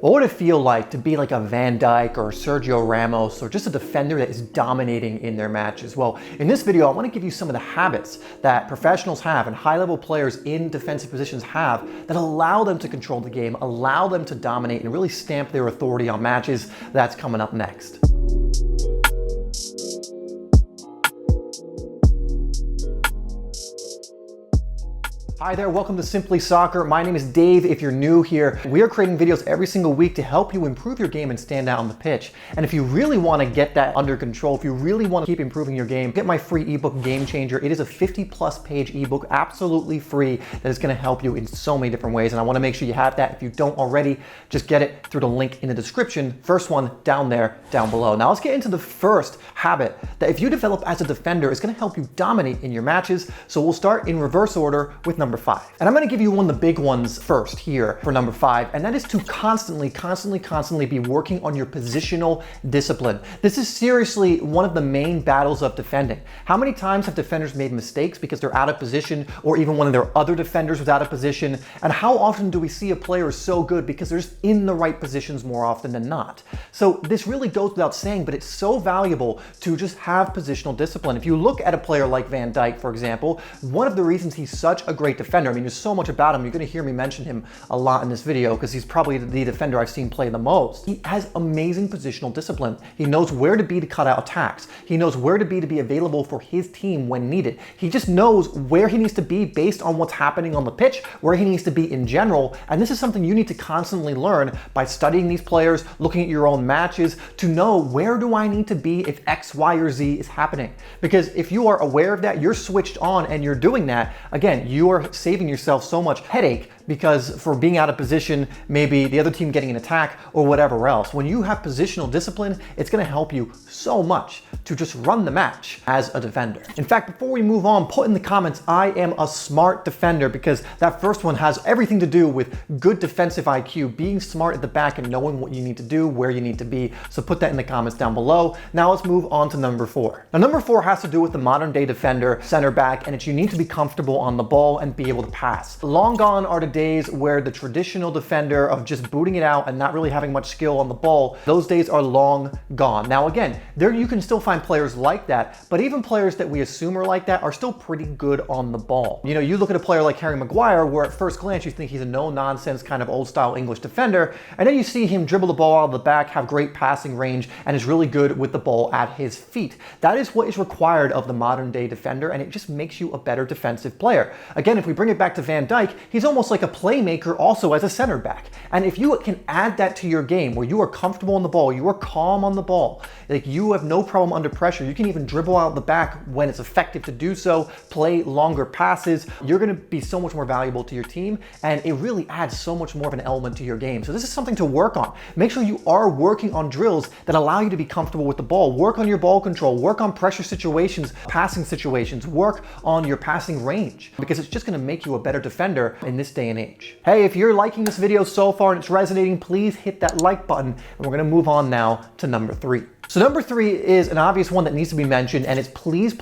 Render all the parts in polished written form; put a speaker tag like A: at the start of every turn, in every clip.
A: What would it feel like to be like a Van Dijk or Sergio Ramos or just a defender that is dominating in their matches? Well, in this video, I want to give you some of the habits that professionals have and high-level players in defensive positions have that allow them to control the game, allow them to dominate, and really stamp their authority on matches. That's coming up next. Hi there, welcome to Simplysoccer. My name is Dave. If you're new here, we are creating videos every single week to help you improve your game and stand out on the pitch. And if you really want to get that under control, if you really want to keep improving your game, get my free ebook Game Changer. It is a 50+ page ebook, absolutely free, that is going to help you in so many different ways. And I want to make sure you have that. If you don't already, just get it through the link in the description. First one down there, down below. Now let's get into the first habit that if you develop as a defender is going to help you dominate in your matches. So we'll start in reverse order with number 5. And I'm going to give you one of the big ones first here for number 5, and that is to constantly be working on your positional discipline. This is seriously one of the main battles of defending. How many times have defenders made mistakes because they're out of position, or even one of their other defenders was out of position? And how often do we see a player is so good because they're just in the right positions more often than not? So this really goes without saying, but it's so valuable to just have positional discipline. If you look at a player like Van Dijk, for example, one of the reasons he's such a great defender, I mean, there's so much about him. You're going to hear me mention him a lot in this video because he's probably the defender I've seen play the most. He has amazing positional discipline. He knows where to be to cut out attacks. He knows where to be available for his team when needed. He just knows where he needs to be based on what's happening on the pitch, where he needs to be in general. And this is something you need to constantly learn by studying these players, looking at your own matches to know where do I need to be if X, Y, or Z is happening. Because if you are aware of that, you're switched on and you're doing that, again, you are saving yourself so much headache because for being out of position, maybe the other team getting an attack or whatever else. When you have positional discipline, it's going to help you so much to just run the match as a defender. In fact, before we move on, put in the comments, I am a smart defender, because that first one has everything to do with good defensive IQ, being smart at the back and knowing what you need to do, where you need to be. So put that in the comments down below. Now let's move on to number 4. Now number 4 has to do with the modern day defender, center back, and it's you need to be comfortable on the ball and be able to pass. Long gone are the days where the traditional defender of just booting it out and not really having much skill on the ball, those days are long gone. Now again, there you can still find players like that, but even players that we assume are like that are still pretty good on the ball. You know, you look at a player like Harry Maguire, where at first glance you think he's a no-nonsense kind of old-style English defender, and then you see him dribble the ball out of the back, have great passing range, and is really good with the ball at his feet. That is what is required of the modern-day defender, and it just makes you a better defensive player. Again, if we bring it back to Van Dijk, he's almost like a playmaker also as a center back. And if you can add that to your game where you are comfortable on the ball, you are calm on the ball, like you have no problem under pressure, you can even dribble out the back when it's effective to do so, play longer passes, you're going to be so much more valuable to your team, and it really adds so much more of an element to your game. So this is something to work on. Make sure you are working on drills that allow you to be comfortable with the ball. Work on your ball control, work on pressure situations, passing situations, work on your passing range, because it's just going to make you a better defender in this day and age. Hey, if you're liking this video so far and it's resonating, please hit that like button, and we're going to move on now to number 3. So number 3 is an obvious one that needs to be mentioned, and it's please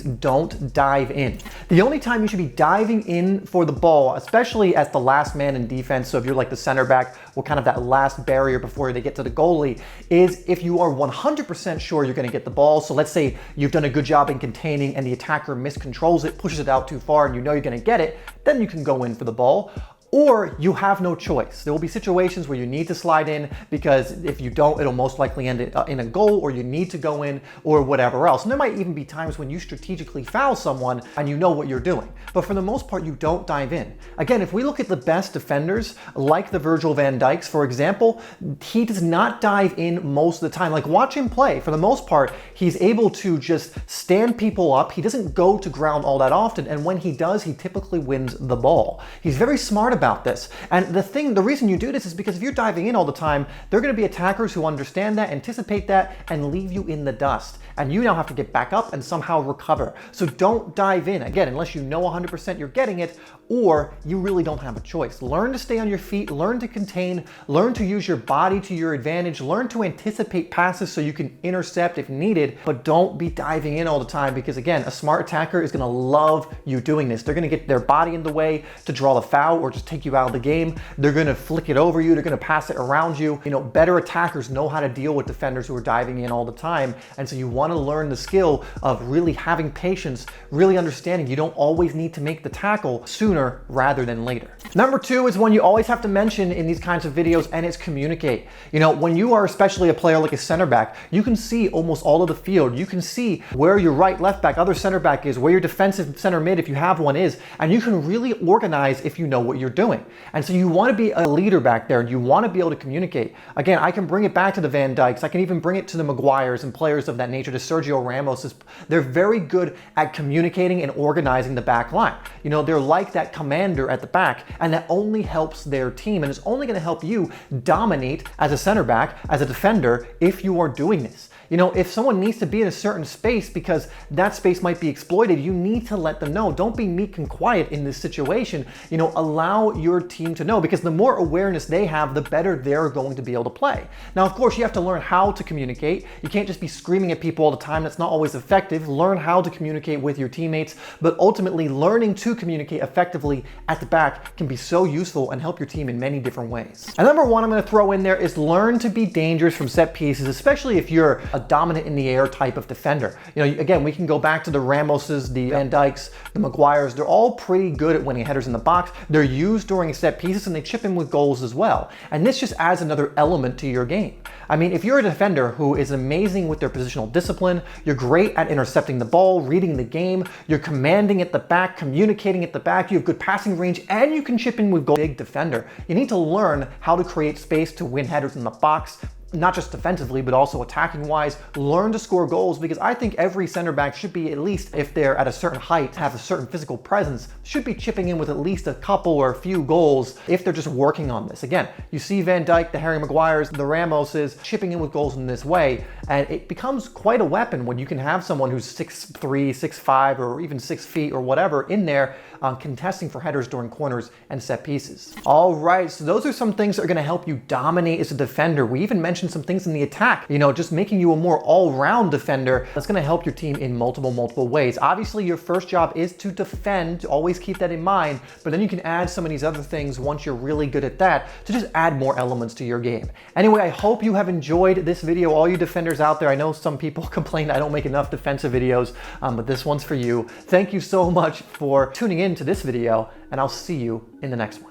A: don't dive in. The only time you should be diving in for the ball, especially as the last man in defense, so if you're like the center back or kind of that last barrier before they get to the goalie, is if you are 100% sure you're going to get the ball. So let's say you've done a good job in containing and the attacker miscontrols it, pushes it out too far, and you know you're going to get it, then you can go in for the ball. Or you have no choice. There will be situations where you need to slide in, because if you don't, it'll most likely end in a goal, or you need to go in, or whatever else. And there might even be times when you strategically foul someone and you know what you're doing. But for the most part, you don't dive in. Again, if we look at the best defenders, like the Virgil van Dijks, for example, he does not dive in most of the time. Like, watch him play. For the most part, he's able to just stand people up. He doesn't go to ground all that often. And when he does, he typically wins the ball. He's very smart about this. And the reason you do this is because if you're diving in all the time, there are going to be attackers who understand that, anticipate that, and leave you in the dust. And you now have to get back up and somehow recover. So don't dive in, again, unless you know 100% you're getting it, or you really don't have a choice. Learn to stay on your feet, learn to contain, learn to use your body to your advantage, learn to anticipate passes so you can intercept if needed, but don't be diving in all the time, because again, a smart attacker is going to love you doing this. They're going to get their body in the way to draw the foul or just take you out of the game. They're gonna flick it over you. They're gonna pass it around you. You know, better attackers know how to deal with defenders who are diving in all the time. And so you wanna learn the skill of really having patience, really understanding you don't always need to make the tackle sooner rather than later. Number 2 is one you always have to mention in these kinds of videos, and it's communicate. You know, when you are especially a player like a center back, you can see almost all of the field. You can see where your right, left back, other center back is, where your defensive center mid, if you have one, is, and you can really organize if you know what you're doing. And so you want to be a leader back there, and you want to be able to communicate. Again, I can bring it back to the Van Dijks. I can even bring it to the Maguires and players of that nature, to Sergio Ramos. They're very good at communicating and organizing the back line. You know, they're like that commander at the back, and that only helps their team, and it's only going to help you dominate as a center back, as a defender, if you are doing this. You know, if someone needs to be in a certain space because that space might be exploited, you need to let them know. Don't be meek and quiet in this situation. You know, allow your team to know, because the more awareness they have, the better they're going to be able to play. Now, of course, you have to learn how to communicate. You can't just be screaming at people all the time. That's not always effective. Learn how to communicate with your teammates, but ultimately learning to communicate effectively at the back can be so useful and help your team in many different ways. And number 1 I'm going to throw in there is learn to be dangerous from set pieces, especially if you're a dominant in the air type of defender. You know, again, we can go back to the Ramoses, the Van Dijks, the Maguires. They're all pretty good at winning headers in the box. They're used during set pieces, and they chip in with goals as well. And this just adds another element to your game. I mean, if you're a defender who is amazing with their positional discipline, you're great at intercepting the ball, reading the game, you're commanding at the back, communicating at the back, you have good passing range, and you can chip in with goals. Big defender. You need to learn how to create space to win headers in the box, not just defensively, but also attacking wise. Learn to score goals, because I think every center back should be, at least if they're at a certain height, have a certain physical presence, should be chipping in with at least a couple or a few goals if they're just working on this. Again, you see Van Dijk, the Harry Maguires, the Ramoses chipping in with goals in this way, and it becomes quite a weapon when you can have someone who's 6'3", 6'5", or even 6 feet or whatever in there contesting for headers during corners and set pieces. All right, so those are some things that are going to help you dominate as a defender. We even mentioned some things in the attack, you know, just making you a more all-round defender that's going to help your team in multiple ways. Obviously, your first job is to defend. Always keep that in mind, but then you can add some of these other things once you're really good at that to just add more elements to your game. Anyway, I hope you have enjoyed this video. All you defenders out there, I know some people complain I don't make enough defensive videos, but this one's for you. Thank you so much for tuning in to this video, and I'll see you in the next one.